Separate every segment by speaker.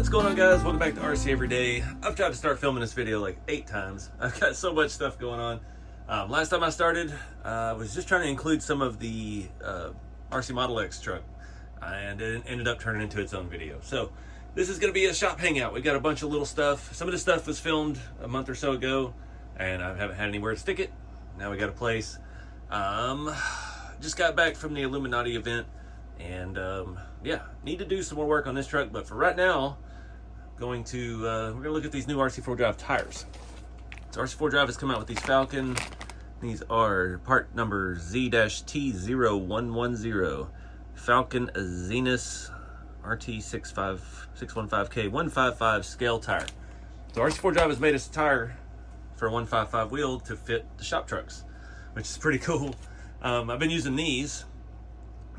Speaker 1: What's going on, guys? Welcome back to RC Everyday. I've tried to start filming this video like 8 times. I've got so much stuff going on. Last time I started, I was just trying to include some of the RC Model X truck, and it ended up turning into its own video. So this is going to be a shop hangout. We got a bunch of little stuff. Some of this stuff was filmed a month or so ago, and I haven't had anywhere to stick it. Now we got a place. Just got back from the Illuminati event, and yeah, need to do some more work on this truck. But for right now, we're going to look at these new RC4wd tires. So RC4wd has come out with these Falcon. These are part number Z-T0110 Falcon Zenus RT615K 155 scale tire. So RC4wd has made us a tire for a 155 wheel to fit the shop trucks, which is pretty cool. I've been using these.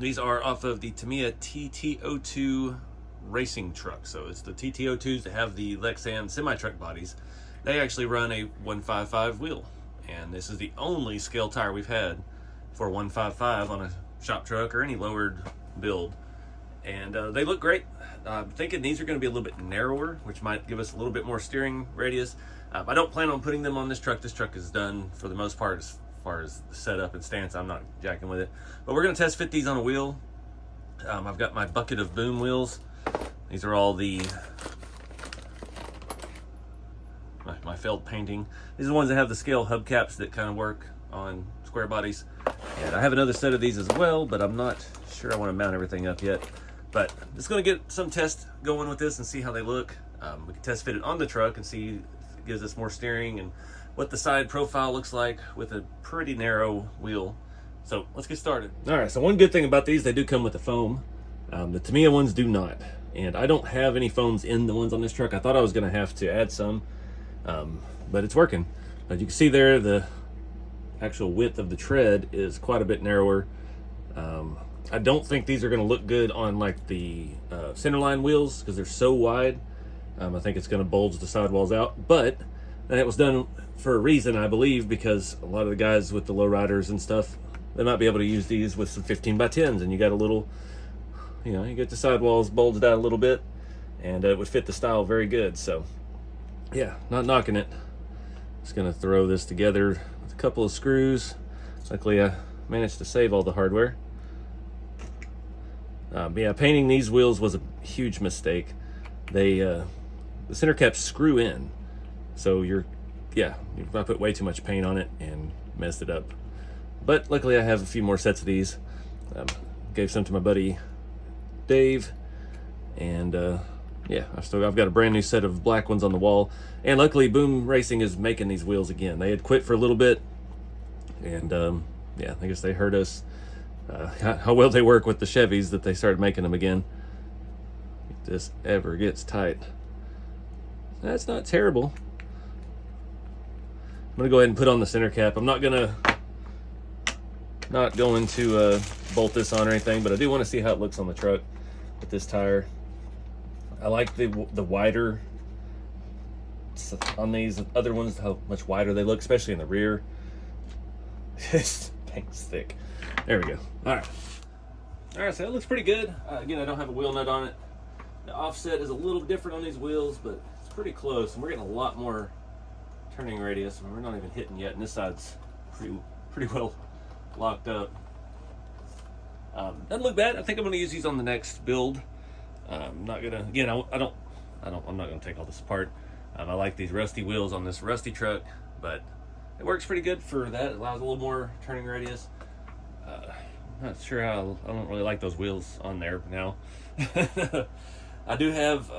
Speaker 1: These are off of the Tamiya TT02 racing truck. So it's the TT02s that have the Lexan semi-truck bodies. They actually run a 155 wheel. And this is the only scale tire we've had for 155 on a shop truck or any lowered build. And they look great. I'm thinking these are going to be a little bit narrower, which might give us a little bit more steering radius. I don't plan on putting them on this truck. This truck is done for the most part as far as the setup and stance. I'm not jacking with it. But we're going to test fit these on a wheel. I've got my bucket of boom wheels. These are all the my failed painting. These are the ones that have the scale hubcaps that kind of work on square bodies. And I have another set of these as well, but I'm not sure I want to mount everything up yet. But just going to get some tests going with this and see how they look. We can test fit it on the truck and see if it gives us more steering and what the side profile looks like with a pretty narrow wheel. So let's get started. All right, so one good thing about these, they do come with a foam. The Tamiya ones do not. And I don't have any foams in the ones on this truck. I thought I was going to have to add some, but it's working. As you can see there, the actual width of the tread is quite a bit narrower. I don't think these are going to look good on like the centerline wheels because they're so wide. I think it's going to bulge the sidewalls out, but that was done for a reason, I believe, because a lot of the guys with the lowriders and stuff, they might be able to use these with some 15x10s, and you got a little, you know, you get the sidewalls bulged out a little bit, and it would fit the style very good. So yeah, not knocking it. Just gonna throw this together with a couple of screws. Luckily I managed to save all the hardware. Yeah, painting these wheels was a huge mistake. They the center caps screw in, so I put way too much paint on it and messed it up. But luckily I have a few more sets of these. Gave some to my buddy Dave, and yeah, I've got a brand new set of black ones on the wall. And luckily Boom Racing is making these wheels again. They had quit for a little bit, and yeah, I guess they heard us how well they work with the Chevys that they started making them again. If this ever gets tight, that's not terrible. I'm gonna go ahead and put on the center cap. I'm not going to bolt this on or anything, but I do want to see how it looks on the truck with this tire. I like the wider on these other ones, how much wider they look, especially in the rear. This thing's thick. There we go. All right, so that looks pretty good. Again, I don't have a wheel nut on it. The offset is a little different on these wheels, but it's pretty close, and we're getting a lot more turning radius. I mean, we're not even hitting yet, and this side's pretty well locked up. Doesn't look bad. I think I'm going to use these on the next build. I'm not gonna, again, I'm not gonna take all this apart. I like these rusty wheels on this rusty truck, but it works pretty good for that. It allows a little more turning radius. I'm not sure how, I don't really like those wheels on there now. I do have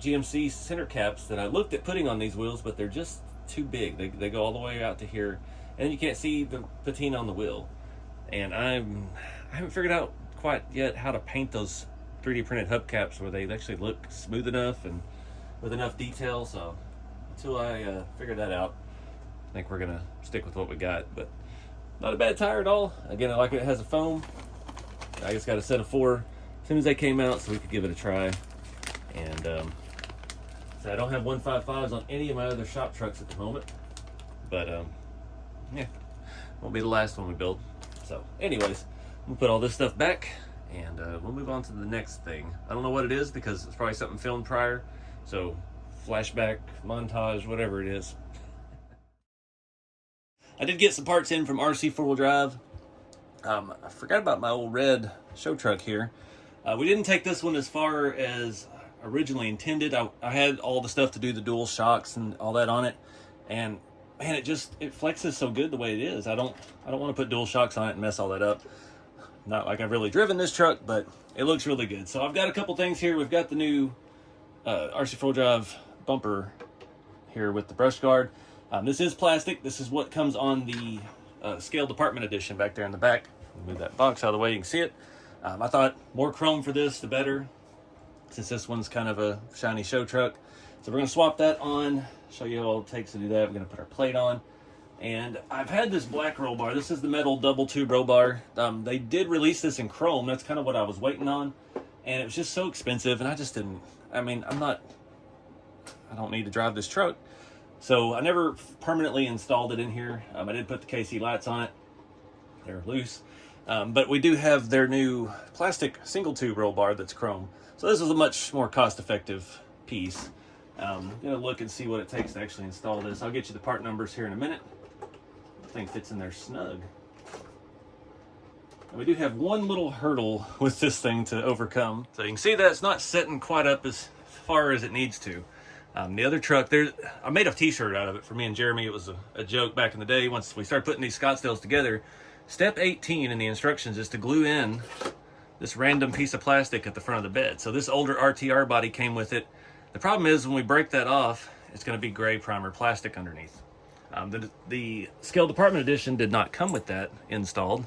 Speaker 1: GMC center caps that I looked at putting on these wheels, but they're just too big. They go all the way out to here, and you can't see the patina on the wheel. And I haven't figured out quite yet how to paint those 3D printed hubcaps where they actually look smooth enough and with enough detail. So until I figure that out, I think we're gonna stick with what we got. But not a bad tire at all. Again, I like it has a foam. I just got a set of 4 as soon as they came out, so we could give it a try. And so I don't have 155s on any of my other shop trucks at the moment, but yeah, won't be the last one we build. So anyways, we'll put all this stuff back, and we'll move on to the next thing. I don't know what it is because it's probably something filmed prior. So flashback, montage, whatever it is. I did get some parts in from RC4 Drive. I forgot about my old red show truck here. We didn't take this one as far as originally intended. I had all the stuff to do the dual shocks and all that on it, and man, it flexes so good the way it is. I don't want to put dual shocks on it and mess all that up. Not like I've really driven this truck, but it looks really good. So I've got a couple things here. We've got the new RC4 Drive bumper here with the brush guard. This is plastic. This is what comes on the Scale Department Edition back there in the back. Move that box out of the way, you can see it. I thought more chrome for this, the better, since this one's kind of a shiny show truck. So we're going to swap that on, show you how all it takes to do that. We're going to put our plate on. And I've had this black roll bar. This is the metal double tube roll bar. They did release this in chrome. That's kind of what I was waiting on. And it was just so expensive, and I just didn't, I mean, I don't need to drive this truck. So I never permanently installed it in here. I did put the KC lights on it. They're loose. But we do have their new plastic single tube roll bar that's chrome. So this is a much more cost-effective piece. I'm gonna look and see what it takes to actually install this. I'll get you the part numbers here in a minute. The thing fits in there snug. And we do have one little hurdle with this thing to overcome. So you can see that it's not setting quite up as far as it needs to. The other truck, I made a t-shirt out of it for me and Jeremy. It was a joke back in the day. Once we started putting these Scottsdales together, step 18 in the instructions is to glue in this random piece of plastic at the front of the bed. So this older RTR body came with it. The problem is when we break that off, it's going to be gray primer plastic underneath. The Scale Department Edition did not come with that installed,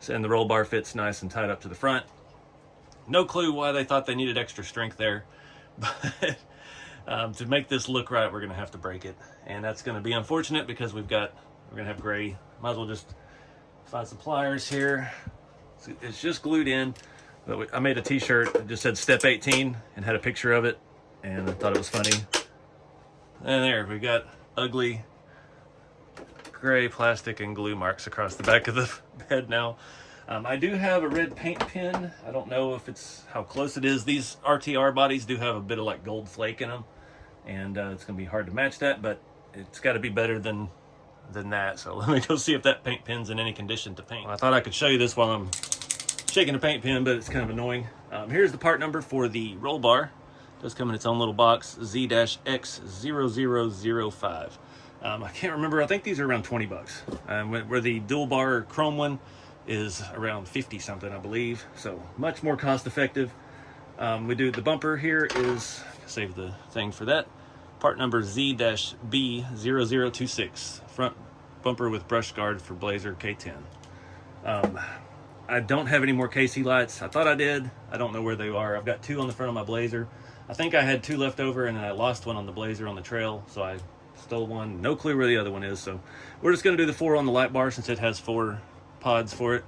Speaker 1: and the roll bar fits nice and tight up to the front. No clue why they thought they needed extra strength there, but to make this look right, we're going to have to break it, and that's going to be unfortunate because we're going to have gray. Might as well just find some pliers here. It's just glued in, but I made a t-shirt that just said step 18 and had a picture of it, and I thought it was funny. And there, we've got ugly gray plastic and glue marks across the back of the bed now. I do have a red paint pen. I don't know if it's how close it is. These RTR bodies do have a bit of like gold flake in them, and it's going to be hard to match that, but it's got to be better than that. So let me go see if that paint pen's in any condition to paint. Well, I thought I could show you this while I'm shaking the paint pen, but it's kind of annoying. Here's the part number for the roll bar. It does come in its own little box, Z-X0005. I can't remember. I think these are around 20 bucks. Where the dual bar chrome one is around 50 something, I believe. So much more cost effective. We do the bumper here is, save the thing for that. Part number Z-B0026. Front bumper with brush guard for Blazer K10. I don't have any more KC lights. I thought I did. I don't know where they are. I've got two on the front of my Blazer. I think I had two left over, and I lost one on the Blazer on the trail, so I stole one. No clue where the other one is, so we're just going to do the 4 on the light bar since it has 4 pods for it,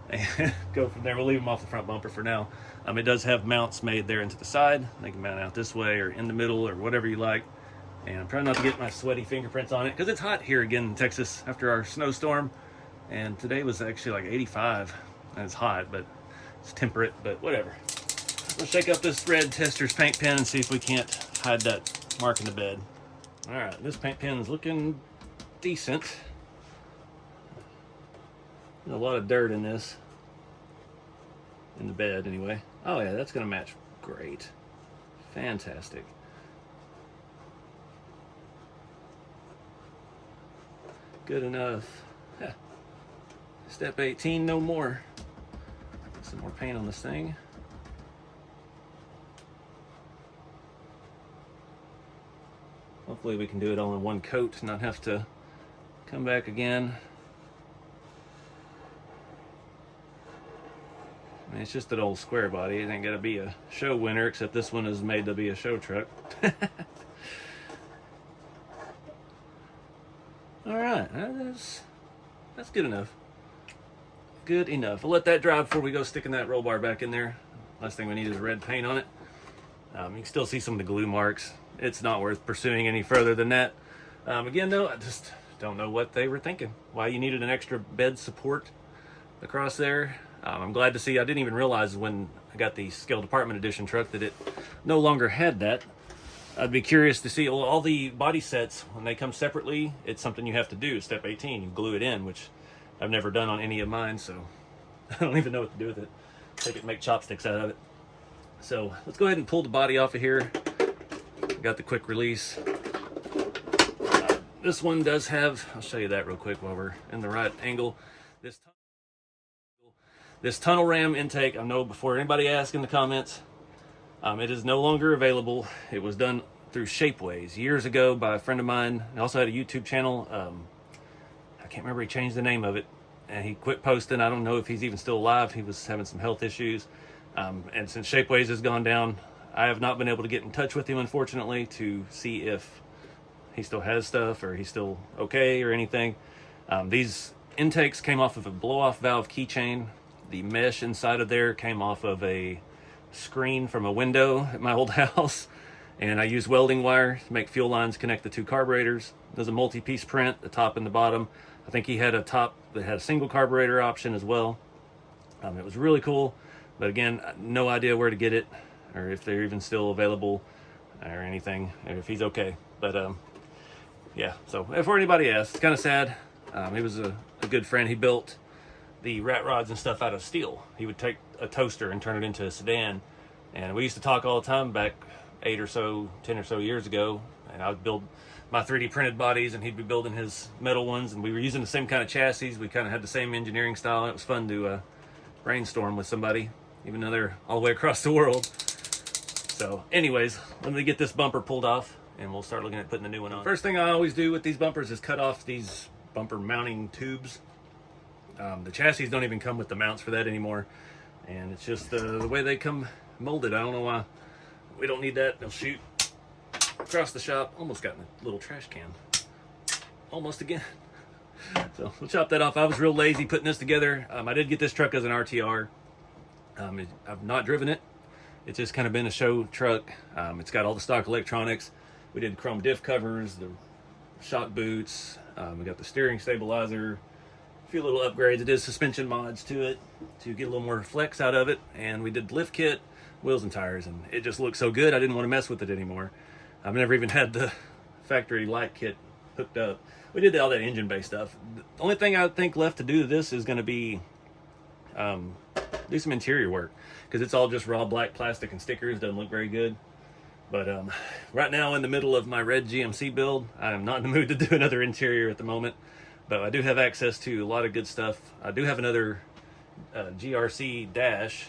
Speaker 1: and go from there. We'll leave them off the front bumper for now. It does have mounts made there into the side. They can mount out this way or in the middle or whatever you like. And I'm trying not to get my sweaty fingerprints on it because it's hot here again in Texas after our snowstorm. And today was actually like 85. And it's hot, but it's temperate, but whatever. We'll shake up this red Tester's paint pen and see if we can't hide that mark in the bed. All right, this paint pen is looking decent. There's a lot of dirt in this, in the bed anyway. Oh yeah, that's gonna match great. Fantastic. Good enough. Step 18, no more. Some more paint on this thing. Hopefully we can do it all in one coat and not have to come back again. I mean, it's just an old Squarebody. It ain't gonna be a show winner, except this one is made to be a show truck. All right, that's good enough. Good enough. We'll let that dry before we go sticking that roll bar back in there. Last thing we need is red paint on it. You can still see some of the glue marks. It's not worth pursuing any further than that. Again, though, I just don't know what they were thinking. Why you needed an extra bed support across there. I'm glad to see. I didn't even realize when I got the Scale Department Edition truck that it no longer had that. I'd be curious to see all the body sets when they come separately. It's something you have to do. Step 18, you glue it in, which I've never done on any of mine, so I don't even know what to do with it. Take it and make chopsticks out of it. So let's go ahead and pull the body off of here. Got the quick release. This one does have, I'll show you that real quick while we're in the right angle. This tunnel ram intake, I know before anybody asks in the comments, it is no longer available. It was done through Shapeways years ago by a friend of mine. He also had a YouTube channel. I can't remember, he changed the name of it and he quit posting. I don't know if he's even still alive. He was having some health issues. And since Shapeways has gone down, I have not been able to get in touch with him, unfortunately, to see if he still has stuff or he's still okay or anything. These intakes came off of a blow-off valve keychain. The mesh inside of there came off of a screen from a window at my old house. And I used welding wire to make fuel lines connect the two carburetors. There's a multi-piece print, the top and the bottom. I think he had a top that had a single carburetor option as well. It was really cool, but again, no idea where to get it or if they're even still available or anything, or if he's okay. But yeah, so for anybody asks, it's kind of sad. He was a good friend. He built the rat rods and stuff out of steel. He would take a toaster and turn it into a sedan. And we used to talk all the time back 10 or so years ago. And I would build my 3D printed bodies and he'd be building his metal ones. And we were using the same kind of chassis. We kind of had the same engineering style. And it was fun to brainstorm with somebody, even though they're all the way across the world. So anyways, let me get this bumper pulled off and we'll start looking at putting the new one on. First thing I always do with these bumpers is cut off these bumper mounting tubes. The chassis don't even come with the mounts for that anymore, and it's just the way they come molded. I don't know why. We don't need that. They'll shoot across the shop. Almost got in a little trash can. Almost again. So we'll chop that off. I was real lazy putting this together. I did get this truck as an RTR. I've not driven it. It's just kind of been a show truck. It's got all the stock electronics. We did chrome diff covers, the shock boots. We got the steering stabilizer. Few little upgrades. It is suspension mods to it to get a little more flex out of it, and we did lift kit, wheels and tires, and it just looks so good I didn't want to mess with it anymore. I've never even had the factory light kit hooked up. We did all that engine bay stuff. The only thing I think left to do to this is going to be do some interior work, because it's all just raw black plastic and stickers. Doesn't look very good. But right now, in the middle of my red GMC build, I am not in the mood to do another interior at the moment. But I do have access to a lot of good stuff. I do have another GRC dash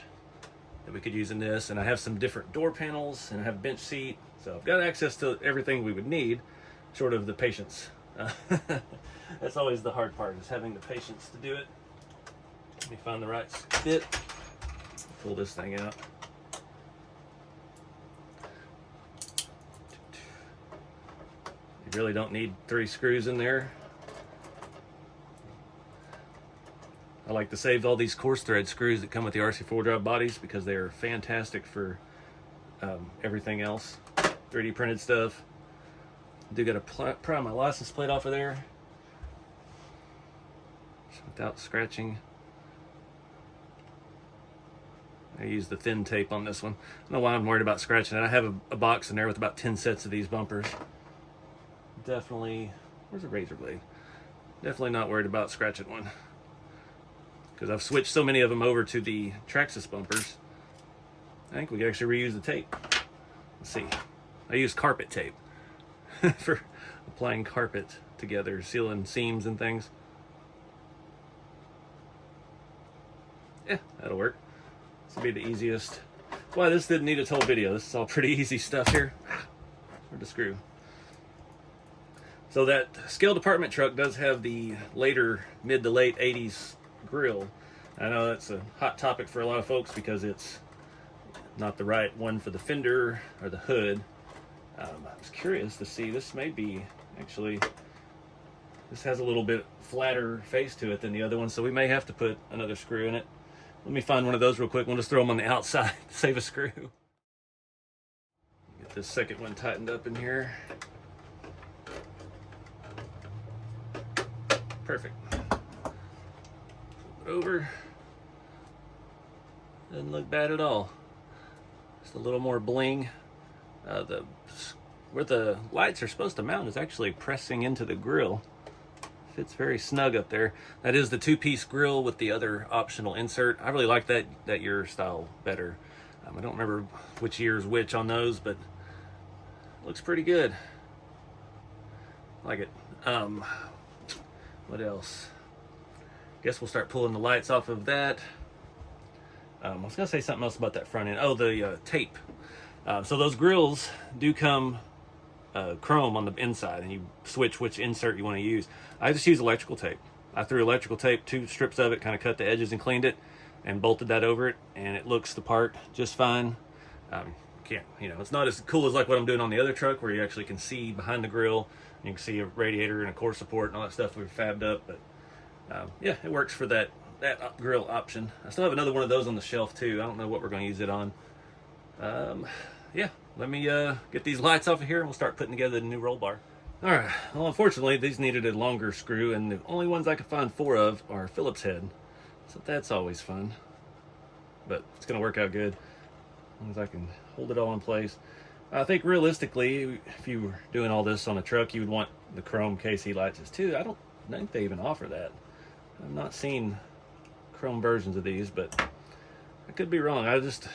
Speaker 1: that we could use in this, and I have some different door panels, and I have a bench seat. So I've got access to everything we would need, short of the patience. That's always the hard part, is having the patience to do it. Let me find the right bit. Pull this thing out. You really don't need 3 screws in there. I like to save all these coarse thread screws that come with the RC4wd bodies because they are fantastic for everything else. 3D printed stuff. I do got to pry my license plate off of there without scratching. I use the thin tape on this one. I don't know why I'm worried about scratching it. I have a box in there with about 10 sets of these bumpers. Definitely, where's a razor blade? Definitely not worried about scratching one, because I've switched so many of them over to the Traxxas bumpers. I think we can actually reuse the tape. Let's see. I use carpet tape for applying carpet together, sealing seams and things. Yeah, that'll work. This will be the easiest. That's why this didn't need a whole video. This is all pretty easy stuff here. Where'd the screw? So that scale department truck does have the later, mid to late 80s grill. I know that's a hot topic for a lot of folks because it's not the right one for the fender or the hood. I was curious to see, this may be actually, this has a little bit flatter face to it than the other one, so we may have to put another screw in it. Let me find one of those real quick. We'll just throw them on the outside to save a screw. Get this second one tightened up in here. Perfect. Flip it over. Doesn't look bad at all. Just a little more bling. The where the lights are supposed to mount is actually pressing into the grill. Fits very snug up there. That is the two-piece grill with the other optional insert. I really like that year style better. I don't remember which year's which on those, but it looks pretty good. Like it. What else? Guess we'll start pulling the lights off of that. I was gonna say something else about that front end. Oh, the tape. So those grills do come chrome on the inside, and you switch which insert you want to use. I just use electrical tape. I threw electrical tape, 2 strips of it, kind of cut the edges and cleaned it, and bolted that over it, and it looks the part just fine. It's not as cool as like what I'm doing on the other truck, where you actually can see behind the grill. You can see a radiator and a core support and all that stuff we've fabbed up, but yeah, it works for that grill option. I still have another one of those on the shelf too. I don't know what we're going to use it on. Yeah, let me get these lights off of here and we'll start putting together the new roll bar. All right, well, unfortunately, these needed a longer screw, and the only ones I could find 4 of are Phillips head. So that's always fun, but it's going to work out good as long as I can hold it all in place. I think realistically, if you were doing all this on a truck, you would want the chrome KC lights too. I don't think they even offer that. I've not seen chrome versions of these, but I could be wrong. I just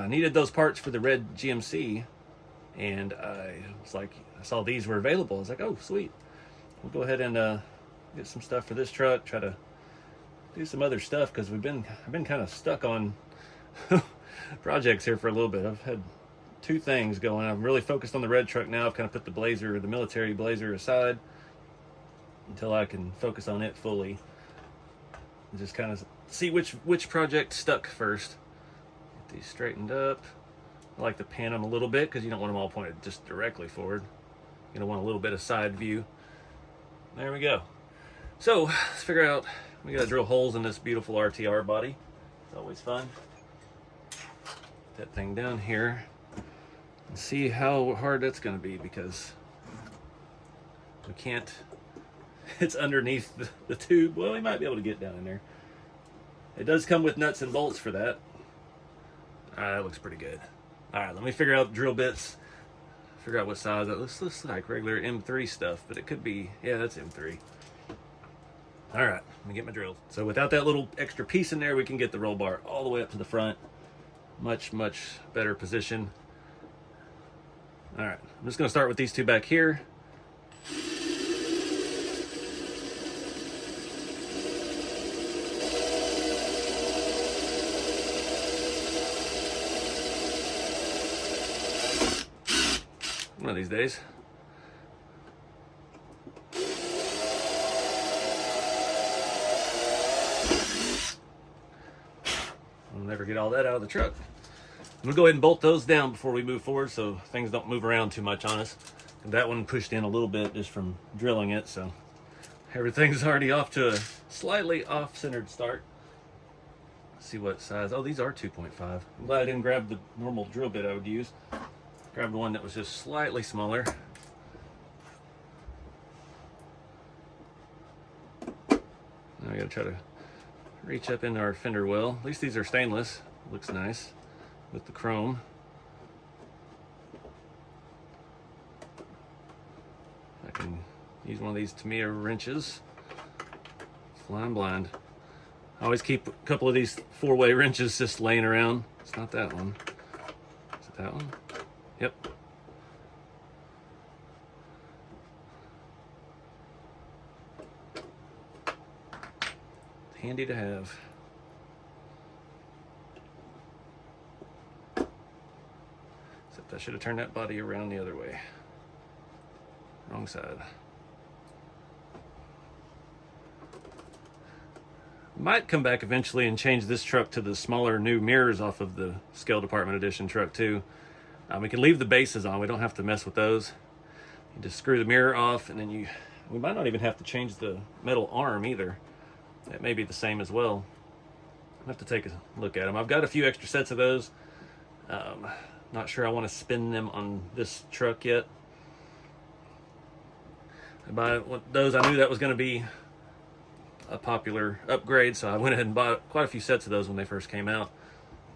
Speaker 1: needed those parts for the red GMC, and I was like, I saw these were available. I was like, oh, sweet. We'll go ahead and get some stuff for this truck, try to do some other stuff, because I've been kind of stuck on projects here for a little bit. I've had 2 things going. I'm really focused on the red truck now. I've kind of put the Blazer, the military Blazer, aside until I can focus on it fully and just kind of see which project stuck first. Get these straightened up. I like to pan them a little bit because you don't want them all pointed just directly forward. You're gonna want a little bit of side view. There we go. So let's figure out, we gotta drill holes in this beautiful RTR body. It's always fun. Put that thing down here and see how hard that's gonna be, because we can't, it's underneath the tube. Well, we might be able to get down in there. It does come with nuts and bolts for that. That looks pretty good. All right, let me figure out drill bits, figure out what size. That looks like regular M3 stuff, but it could be, yeah, that's M3. All right, let me get my drills. So without that little extra piece in there, we can get the roll bar all the way up to the front. Much, much better position. All right, I'm just gonna start with these 2 back here. One of these days. I'll never get all that out of the truck. I'm gonna go ahead and bolt those down before we move forward so things don't move around too much on us. And that one pushed in a little bit just from drilling it, so everything's already off to a slightly off-centered start. Let's see what size. Oh, these are 2.5. I'm glad I didn't grab the normal drill bit I would use. Grabbed one that was just slightly smaller. Now I gotta try to reach up into our fender well. At least these are stainless. Looks nice with the chrome. I can use one of these Tamiya wrenches. Flying blind. I always keep a couple of these 4-way wrenches just laying around. It's not that one. Is it that one? Yep. Handy to have. Except I should have turned that body around the other way. Wrong side. Might come back eventually and change this truck to the smaller new mirrors off of the Scale Department Edition truck too. We can leave the bases on. We don't have to mess with those. You just screw the mirror off, and then we might not even have to change the metal arm either. That may be the same as well. I'll have to take a look at them. I've got a few extra sets of those. Not sure I want to spin them on this truck yet. I knew that was going to be a popular upgrade, so I went ahead and bought quite a few sets of those when they first came out.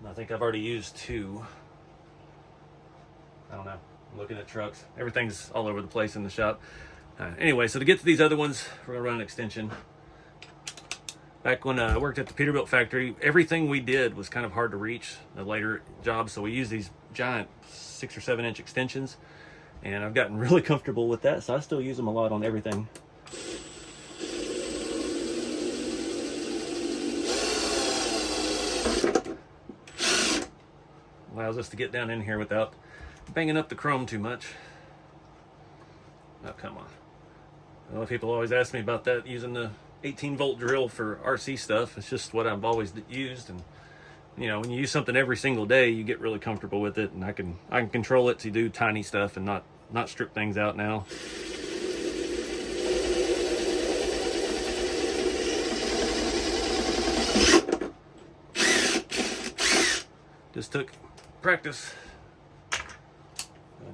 Speaker 1: And I think I've already used 2. I don't know. I'm looking at trucks. Everything's all over the place in the shop. Anyway, so to get to these other ones, we're gonna run an extension. Back when I worked at the Peterbilt factory, everything we did was kind of hard to reach the later jobs, so we used these giant 6 or 7 inch extensions, and I've gotten really comfortable with that, so I still use them a lot on everything. Allows us to get down in here without banging up the chrome too much. Oh, come on. I know people always ask me about that, using the 18-volt drill for RC stuff. It's just what I've always used, and you know, when you use something every single day, you get really comfortable with it, and I can control it to do tiny stuff and not strip things out now. Just took practice.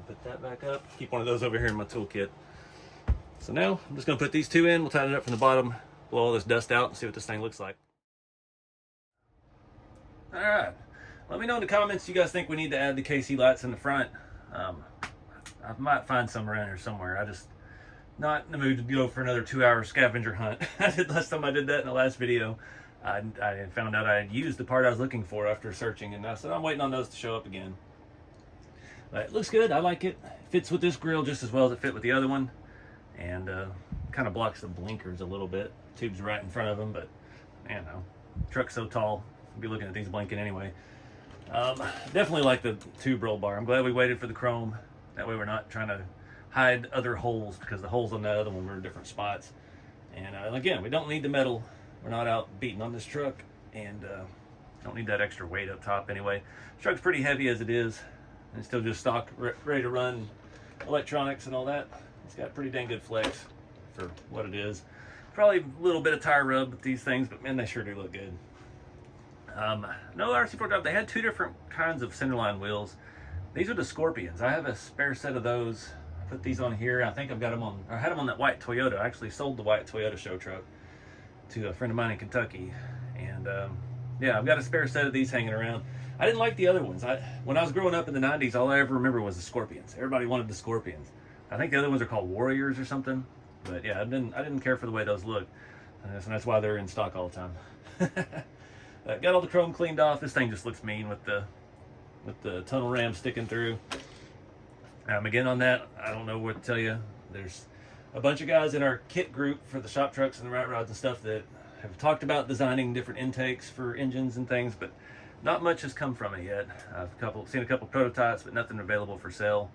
Speaker 1: Put that back up. Keep one of those over here in my toolkit. So now I'm just going to put these 2 in. We'll tighten it up from the bottom, blow all this dust out, and see what this thing looks like. All right. Let me know in the comments, you guys think we need to add the KC lights in the front. I might find some around here somewhere. I just not in the mood to go for another 2-hour scavenger hunt. Last time I did that in the last video, I found out I had used the part I was looking for after searching, and I said I'm waiting on those to show up again. But it looks good. I like it. Fits with this grill just as well as it fit with the other one, and kind of blocks the blinkers a little bit. Tube's right in front of them, but man, no, truck's so tall, I'll be looking at these blinking anyway. Definitely like the tube roll bar. I'm glad we waited for the chrome. That way we're not trying to hide other holes, because the holes on that other one were in different spots. And again, we don't need the metal. We're not out beating on this truck, and don't need that extra weight up top anyway. This truck's pretty heavy as it is, and it's still just stock, ready to run electronics and all that. It's got pretty dang good flex for what it is. Probably a little bit of tire rub with these things, but man, they sure do look good. No RC4 drive. They had 2 different kinds of centerline wheels. These are the Scorpions. I have a spare set of those. I put these on here. I think I've got them on, I had them on that white Toyota. I actually sold the white Toyota show truck to a friend of mine in Kentucky. And yeah, I've got a spare set of these hanging around. I didn't like the other ones. When I was growing up in the 90s, all I ever remember was the Scorpions. Everybody wanted the Scorpions. I think the other ones are called Warriors or something. But yeah, I didn't care for the way those look. So that's why they're in stock all the time. Got all the chrome cleaned off. This thing just looks mean with the tunnel ram sticking through. Again, on that, I don't know what to tell you. There's a bunch of guys in our kit group for the shop trucks and the rat rods and stuff that have talked about designing different intakes for engines and things, but not much has come from it yet. I've seen a couple prototypes, but nothing available for sale.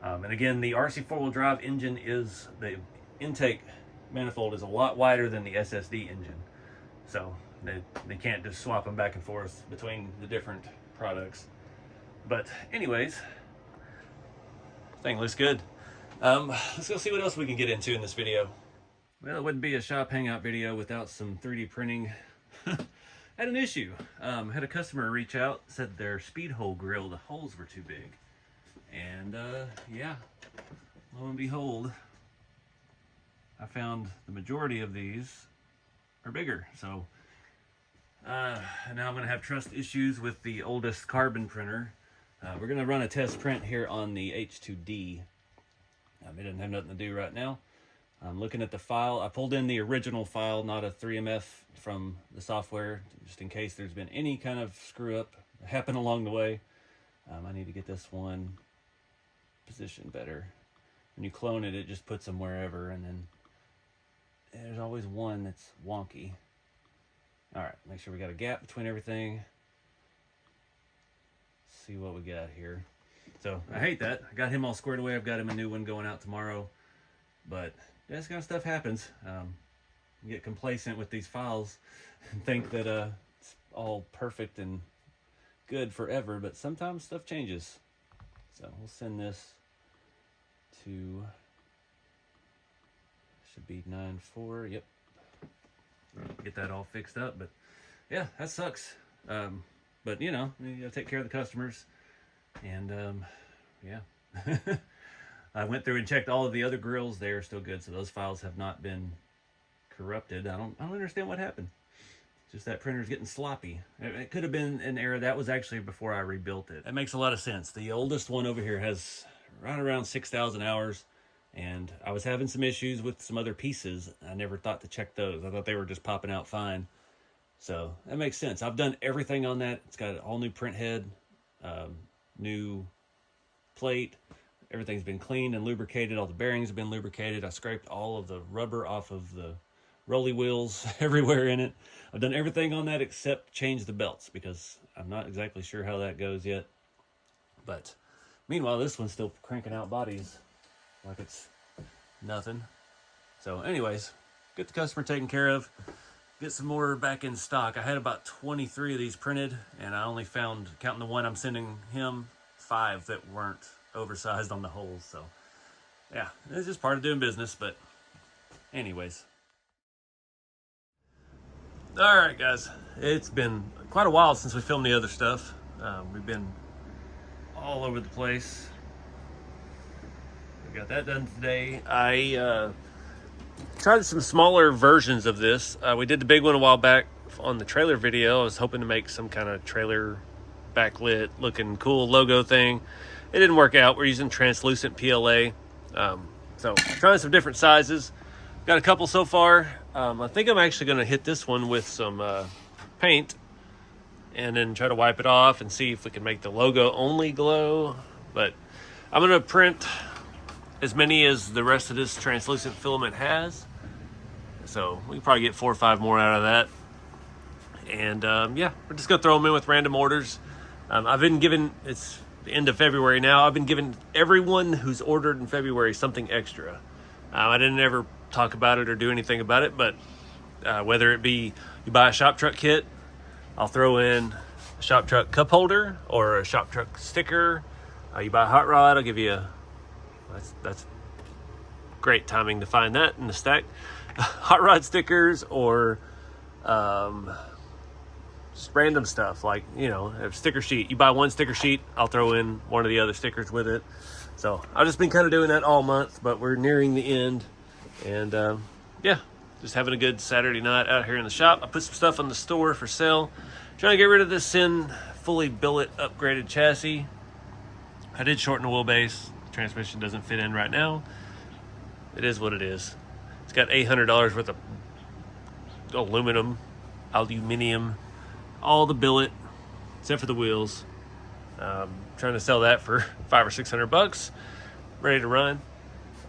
Speaker 1: And again, the RC4-wheel drive engine is, the intake manifold is a lot wider than the SSD engine. So they can't just swap them back and forth between the different products. But anyways, thing looks good. Let's go see what else we can get into in this video. Well, it wouldn't be a shop hangout video without some 3D printing. Had an issue. Had a customer reach out, said their speed hole grill, the holes were too big. And yeah, lo and behold, I found the majority of these are bigger. So now I'm going to have trust issues with the oldest carbon printer. We're going to run a test print here on the H2D. It doesn't have nothing to do right now. I'm looking at the file. I pulled in the original file, not a 3MF from the software, just in case there's been any kind of screw up happen along the way. I need to get this one positioned better. When you clone it, it just puts them wherever, and then there's always one that's wonky. All right, make sure we got a gap between everything. See what we got here. So I hate that. I got him all squared away. I've got him a new one going out tomorrow, but this kind of stuff happens. You get complacent with these files and think that it's all perfect and good forever, but sometimes stuff changes. So we'll send this to, should be 9.4. Yep. Get that all fixed up, but yeah, that sucks. But you know, you gotta take care of the customers, and yeah. I went through and checked all of the other grills. They are still good, so those files have not been corrupted. I don't understand what happened. Just that printer's getting sloppy. It could have been an error. That was actually before I rebuilt it. That makes a lot of sense. The oldest one over here has right around 6,000 hours. And I was having some issues with some other pieces. I never thought to check those. I thought they were just popping out fine. So that makes sense. I've done everything on that. It's got an all new print head, new plate. Everything's been cleaned and lubricated. All the bearings have been lubricated. I scraped all of the rubber off of the rolly wheels everywhere in it. I've done everything on that except change the belts because I'm not exactly sure how that goes yet. But meanwhile, this one's still cranking out bodies like it's nothing. So anyways, get the customer taken care of. Get some more back in stock. I had about 23 of these printed, and I only found, counting the one I'm sending him, 5 that weren't oversized on the holes. So yeah, it's just part of doing business. But anyways, all right guys, it's been quite a while since we filmed the other stuff. We've been all over the place. We got that done today. I tried some smaller versions of this. We did the big one a while back on the trailer video. I was hoping to make some kind of trailer backlit looking cool logo thing. It didn't work out. We're using translucent PLA. So trying some different sizes. Got a couple so far. I think I'm actually going to hit this one with some paint and then try to wipe it off and see if we can make the logo only glow. But I'm going to print as many as the rest of this translucent filament has. So we can probably get 4 or 5 more out of that. And yeah, we're just going to throw them in with random orders. I've been given, it's the end of February now, I've been giving everyone who's ordered in February something extra. I didn't ever talk about it or do anything about it, but whether it be you buy a shop truck kit, I'll throw in a shop truck cup holder or a shop truck sticker. You buy a hot rod, I'll give you a, that's great timing to find that in the stack. Hot rod stickers or just random stuff like, you know, a sticker sheet. You buy one sticker sheet, I'll throw in one of the other stickers with it. So I've just been kind of doing that all month, but we're nearing the end. And yeah, just having a good Saturday night out here in the shop. I put some stuff on the store for sale. Trying to get rid of this fully billet upgraded chassis. I did shorten the wheelbase. The transmission doesn't fit in right now. It is what it is. It's got $800 worth of aluminum, all the billet, except for the wheels. Trying to sell that for $500 or $600. Ready to run.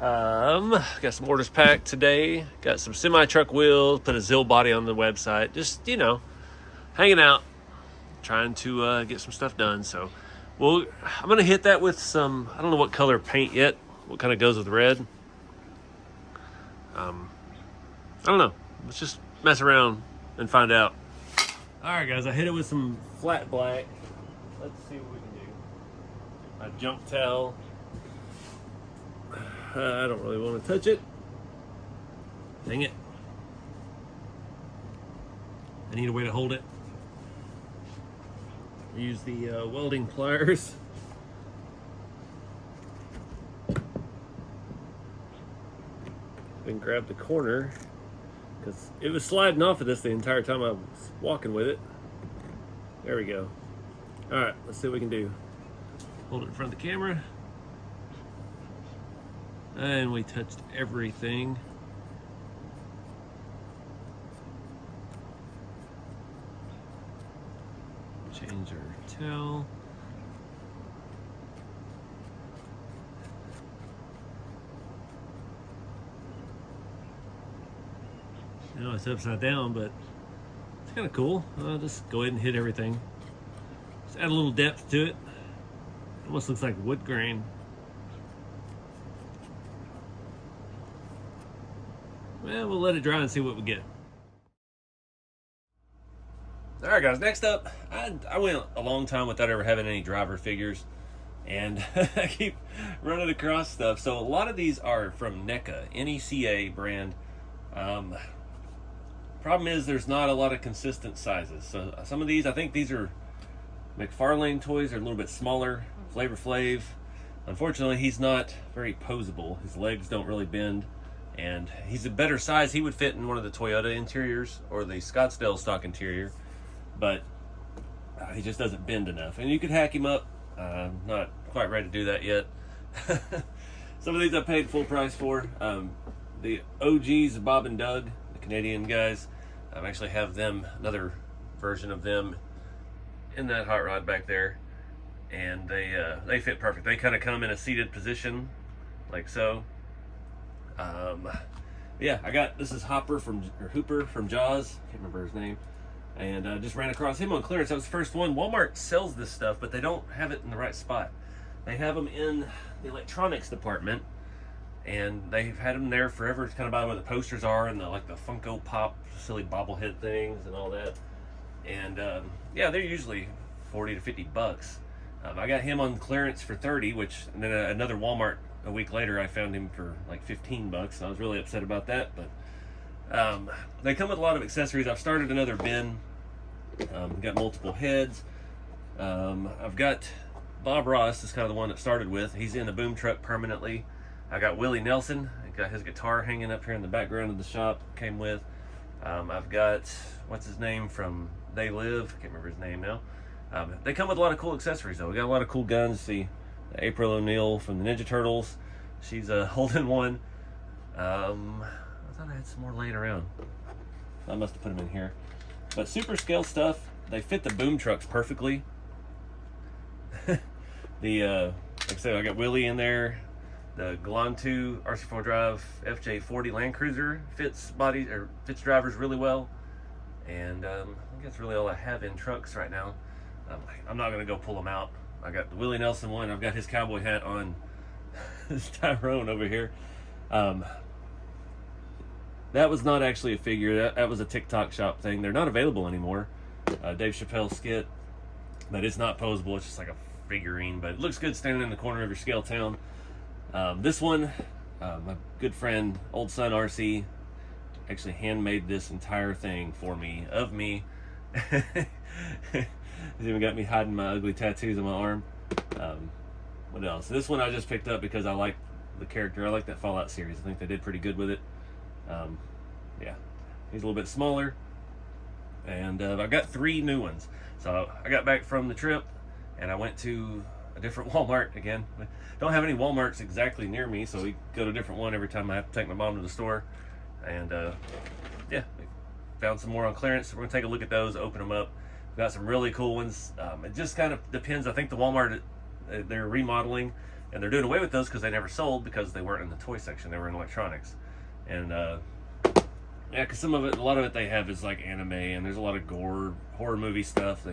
Speaker 1: Got some orders packed today. Got some semi-truck wheels. Put a Zill body on the website. Just, you know, hanging out, trying to get some stuff done. So, well, I'm gonna hit that with some, I don't know what color paint yet. What kind of goes with red? I don't know. Let's just mess around and find out. All right, guys, I hit it with some flat black. Let's see what we can do. My junk towel. I don't really want to touch it. Dang it. I need a way to hold it. Use the welding pliers. Then grab the corner because it was sliding off of this the entire time I was walking with it. There we go. All right, let's see what we can do. Hold it in front of the camera. And we touched everything. Change our towel. I know it's upside down, but it's kind of cool. I'll just go ahead and hit everything. Just add a little depth to it. Almost looks like wood grain. Well, we'll let it dry and see what we get. All right, guys, next up, I went a long time without ever having any driver figures, and I keep running across stuff. So a lot of these are from NECA, N-E-C-A brand. Problem is there's not a lot of consistent sizes. So some of these, I think these are McFarlane toys, are a little bit smaller. Flavor Flav, unfortunately, he's not very posable. His legs don't really bend. And he's a better size. He would fit in one of the Toyota interiors or the Scottsdale stock interior, but he just doesn't bend enough. And you could hack him up. Not quite ready to do that yet. Some of these I paid full price for. The OGs, Bob and Doug, the Canadian guys. I actually have them, another version of them in that hot rod back there, and they fit perfect. They kind of come in a seated position, like so. Yeah, this is Hooper from Jaws. Can't remember his name. And I just ran across him on clearance. That was the first one. Walmart sells this stuff, but they don't have it in the right spot. They have them in the electronics department, and they've had them there forever. It's kind of by where the posters are and the Funko Pop silly bobblehead things and all that. And yeah, they're usually 40 to 50 bucks. I got him on clearance for 30, and then another Walmart a week later I found him for like 15 bucks. And I was really upset about that, but they come with a lot of accessories. I've started another bin. Got multiple heads. I've got Bob Ross is kind of the one that started with. He's in the boom truck permanently. I got Willie Nelson. I got his guitar hanging up here in the background of the shop. Came with. I've got, what's his name from They Live? I can't remember his name now. They come with a lot of cool accessories though. We got a lot of cool guns. See April O'Neil from the Ninja Turtles. She's holding one. I thought I had some more laying around. I must have put them in here. But super scale stuff. They fit the boom trucks perfectly. Like I said, I got Willie in there. The Galantu RC4 drive FJ40 Land Cruiser fits drivers really well. And I think that's really all I have in trucks right now. I'm not gonna go pull them out. I got the Willie Nelson one. I've got his cowboy hat on. This Tyrone over here. That was not actually a figure. That was a TikTok shop thing. They're not available anymore. Dave Chappelle skit. That is not posable. It's just like a figurine, but it looks good standing in the corner of your scale town. This one, my good friend, Old Son RC, actually handmade this entire thing for me, of me. He's even got me hiding my ugly tattoos on my arm. What else? This one I just picked up because I like the character. I like that Fallout series. I think they did pretty good with it. Yeah, he's a little bit smaller. And I got 3 new ones. So I got back from the trip and I went to a different Walmart again. Don't have any Walmarts exactly near me, so we go to a different one every time I have to take my mom to the store. And yeah, we found some more on clearance. So we're gonna take a look at those, open them up. We've got some really cool ones. It just kind of depends. I think the Walmart, they're remodeling and they're doing away with those because they never sold because they weren't in the toy section. They were in electronics. And yeah, because a lot of it they have is like anime, and there's a lot of gore, horror movie stuff,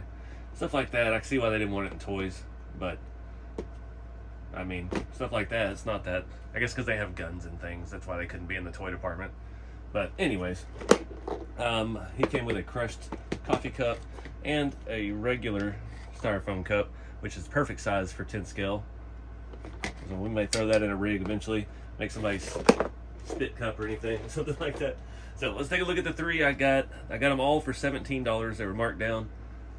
Speaker 1: stuff like that. I can see why they didn't want it in toys, but I mean, stuff like that, it's not that. I guess because they have guns and things, that's why they couldn't be in the toy department. But anyways, he came with a crushed coffee cup and a regular styrofoam cup, which is perfect size for 10 scale. So we may throw that in a rig eventually, make somebody's spit cup or anything, something like that. So let's take a look at the 3 I got. I got them all for $17. They were marked down.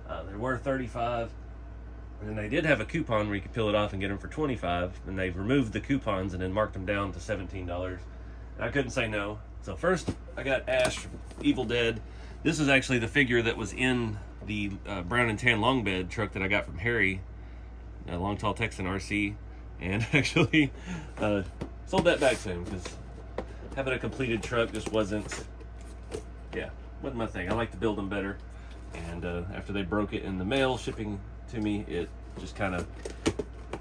Speaker 1: They were $35. And they did have a coupon where you could peel it off and get them for $25. And they've removed the coupons and then marked them down to $17. And I couldn't say no. So first, I got Ash from Evil Dead. This is actually the figure that was in the brown and tan long bed truck that I got from Harry, Long Tall Texan RC. And actually sold that back to him because having a completed truck just wasn't my thing. I like to build them better. And after they broke it in the mail shipping to me, it just kind of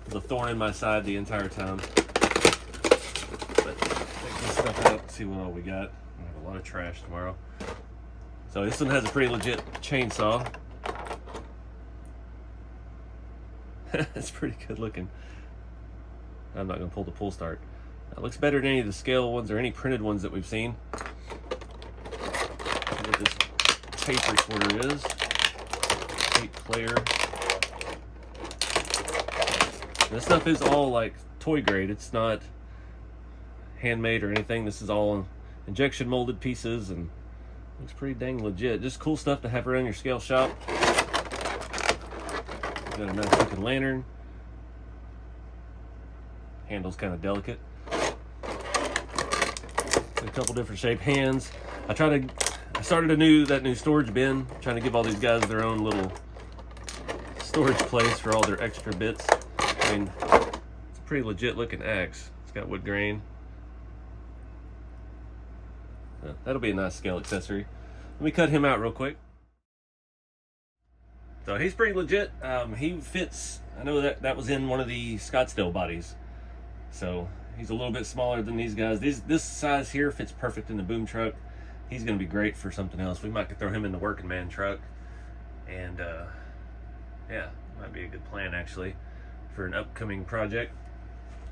Speaker 1: was a thorn in my side the entire time. But take this stuff out, see what all we got. I have a lot of trash tomorrow. So this one has a pretty legit chainsaw. It's pretty good looking. I'm not going to pull the pull start. It looks better than any of the scale ones or any printed ones that we've seen. What this tape recorder is. Tape player. This stuff is all like toy grade. It's not handmade or anything. This is all injection molded pieces and looks pretty dang legit. Just cool stuff to have around your scale shop. Got a nice looking lantern. Handle's kind of delicate. A couple different shaped hands. I started that new storage bin, trying to give all these guys their own little storage place for all their extra bits. I mean, it's a pretty legit looking axe. It's got wood grain. That'll be a nice scale accessory. Let me cut him out real quick. So he's pretty legit. He fits, I know that was in one of the Scottsdale bodies. So he's a little bit smaller than these guys. This size here fits perfect in the boom truck. He's gonna be great for something else. We might could throw him in the working man truck. And yeah, might be a good plan actually for an upcoming project.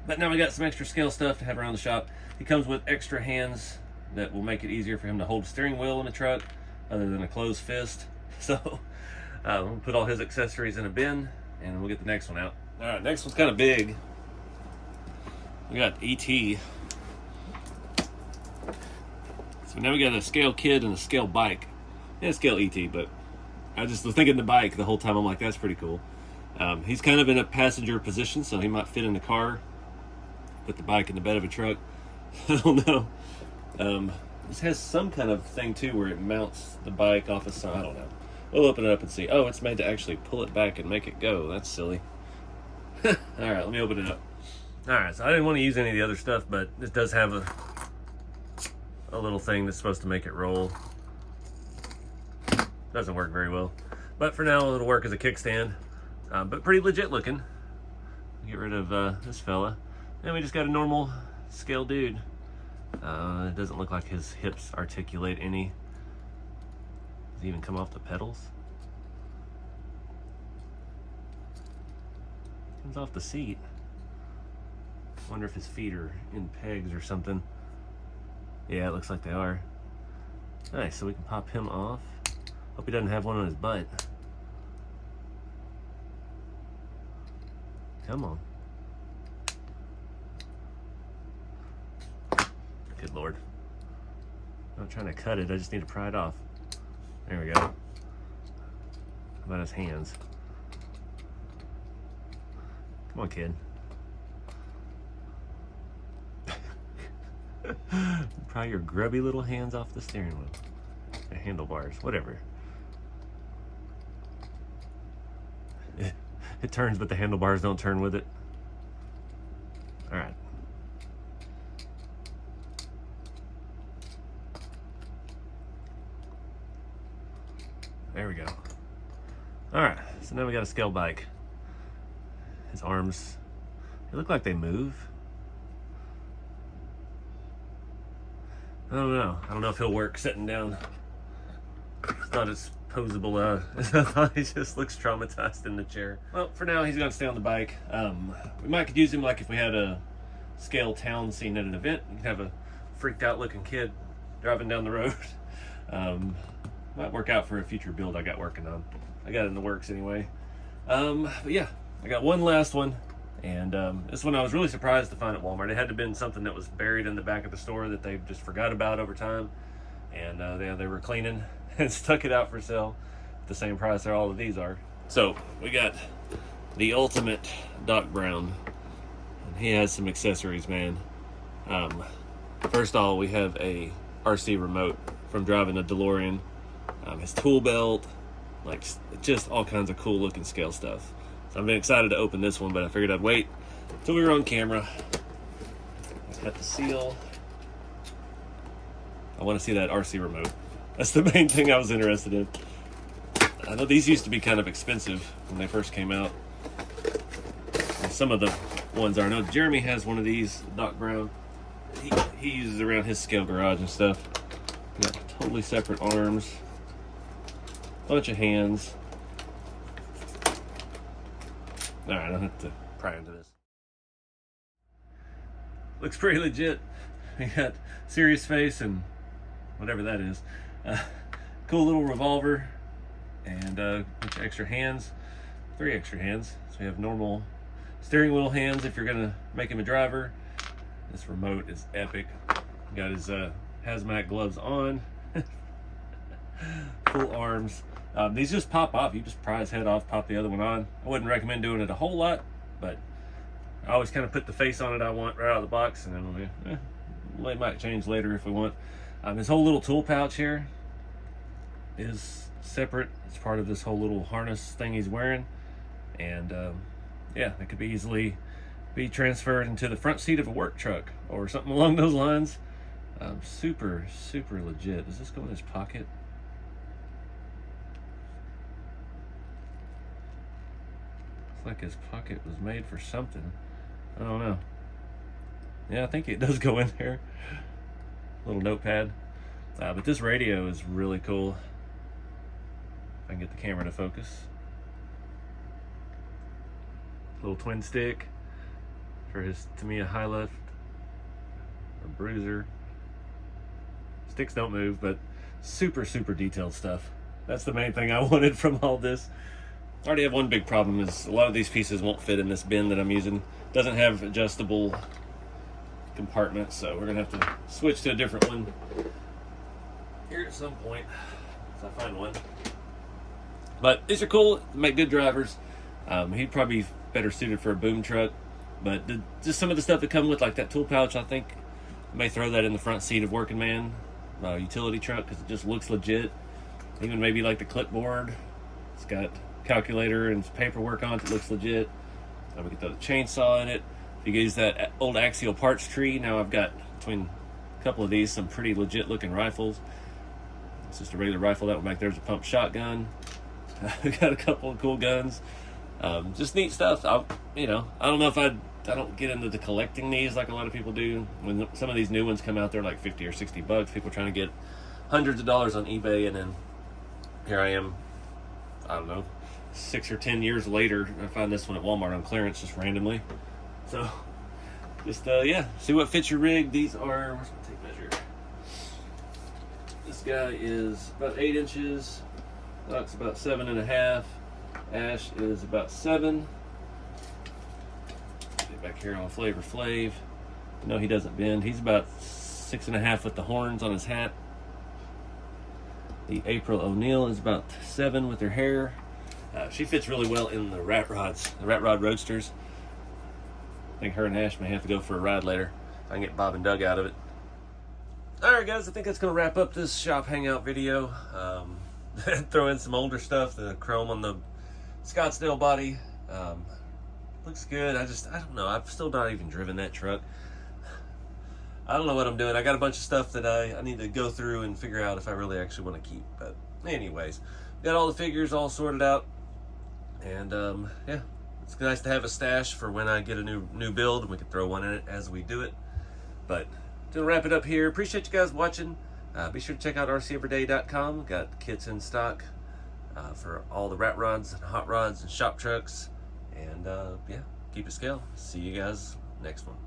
Speaker 1: But now we got some extra scale stuff to have around the shop. He comes with extra hands that will make it easier for him to hold the steering wheel in the truck other than a closed fist. So we'll put all his accessories in a bin and we'll get the next one out. All right, next one's kind of big. We got ET. So now we got a scale kid and a scale bike. Yeah, scale ET, but I just was thinking the bike the whole time. I'm like, that's pretty cool. He's kind of in a passenger position, so he might fit in the car. Put the bike in the bed of a truck. I don't know. This has some kind of thing too where it mounts the bike off a side. I don't know. We'll open it up and see. Oh, it's made to actually pull it back and make it go. That's silly. All right, let me open it up. All right, so I didn't want to use any of the other stuff, but this does have a little thing that's supposed to make it roll. Doesn't work very well, but for now it'll work as a kickstand. But pretty legit looking. Get rid of this fella, and we just got a normal scale dude. It doesn't look like his hips articulate any. Does he even come off the pedals? Comes off the seat. Wonder if his feet are in pegs or something. Yeah, it looks like they are. Nice, so we can pop him off. Hope he doesn't have one on his butt. Come on. Good Lord. I'm not trying to cut it, I just need to pry it off. There we go. How about his hands? Come on, kid. Pry your grubby little hands off the steering wheel. The handlebars, whatever. It turns, but the handlebars don't turn with it. All right. There we go. All right, so now we got a scale bike. His arms, they look like they move. I don't know. I don't know if he'll work sitting down. It's not as posable as I thought. He just looks traumatized in the chair. Well, for now, he's gonna stay on the bike. We might could use him like if we had a scale town scene at an event. You could have a freaked out looking kid driving down the road. Might work out for a future build I got working on. I got it in the works anyway. But yeah, I got one last one. And this one I was really surprised to find at Walmart. It had to have been something that was buried in the back of the store that they just forgot about over time. And they were cleaning and stuck it out for sale at the same price that all of these are. So we got the ultimate Doc Brown. And he has some accessories, man. First of all, we have a RC remote from driving a DeLorean. His tool belt, like just all kinds of cool looking scale stuff. So I've been excited to open this one, but I figured I'd wait until we were on camera. Got the seal. I want to see that RC remote. That's the main thing I was interested in. I know these used to be kind of expensive when they first came out. And some of the ones are. I know Jeremy has one of these, Doc Brown. He uses around his scale garage and stuff. Got totally separate arms. Bunch of hands. All right, I don't have to pry into this. Looks pretty legit. We got serious face and whatever that is. Cool little revolver and a bunch of extra hands. 3 extra hands. So we have normal steering wheel hands if you're gonna make him a driver. This remote is epic. Got his hazmat gloves on. Full arms. These just pop off. You just pry his head off, pop the other one on. I wouldn't recommend doing it a whole lot, but I always kind of put the face on it I want right out of the box, and then we might change later if we want. His whole little tool pouch here is separate. It's part of this whole little harness thing he's wearing, and yeah, it could be easily be transferred into the front seat of a work truck or something along those lines. Super legit. Does this go in his pocket? Looks like his pocket was made for something. I don't know. Yeah, I think it does go in there. Little notepad. But this radio is really cool. If I can get the camera to focus. Little twin stick for his Tamiya high lift or bruiser. Sticks don't move, but super detailed stuff. That's the main thing I wanted from all this. I already have one big problem, is a lot of these pieces won't fit in this bin that I'm using. Doesn't have adjustable compartments, so we're gonna have to switch to a different one here at some point, so I find one. But these are cool, make good drivers. He'd probably be better suited for a boom truck, but just some of the stuff that come with, like that tool pouch, I think I may throw that in the front seat of working man utility truck, because it just looks legit. Even maybe like the clipboard, it's got calculator and paperwork on it, it looks legit. We could throw the chainsaw in it. If you use that old axial parts tree, now I've got, between a couple of these, some pretty legit looking rifles. It's just a regular rifle. That one back there's a pump shotgun. We got a couple of cool guns. Just neat stuff. I don't know if I don't get into the collecting these like a lot of people do. When some of these new ones come out, they're like 50 or 60 bucks. People trying to get hundreds of dollars on eBay, and then here I am, I don't know, 6 or 10 years later, I find this one at Walmart on clearance just randomly. So just yeah, see what fits your rig. These are, where's my tape measure? This guy is about 8 inches. Luck's about 7.5. Ash is about 7. Get back here on Flavor Flav. No, he doesn't bend. He's about 6.5 with the horns on his hat. The April O'Neil is about 7 with her hair. She fits really well in the rat rods, the rat rod roadsters. I think her and Ash may have to go for a ride later. If I can get Bob and Doug out of it. Alright guys, I think that's going to wrap up this shop hangout video. Throw in some older stuff, the chrome on the Scottsdale body. Looks good. I don't know. I've still not even driven that truck. I don't know what I'm doing. I got a bunch of stuff that I need to go through and figure out if I really actually want to keep. But anyways, got all the figures all sorted out. And yeah, it's nice to have a stash for when I get a new build, and we can throw one in it as we do it. But gonna wrap it up here. Appreciate you guys watching. Be sure to check out RC4wd.com. Got kits in stock for all the rat rods and hot rods and shop trucks. And yeah, keep it scale. See you guys next one.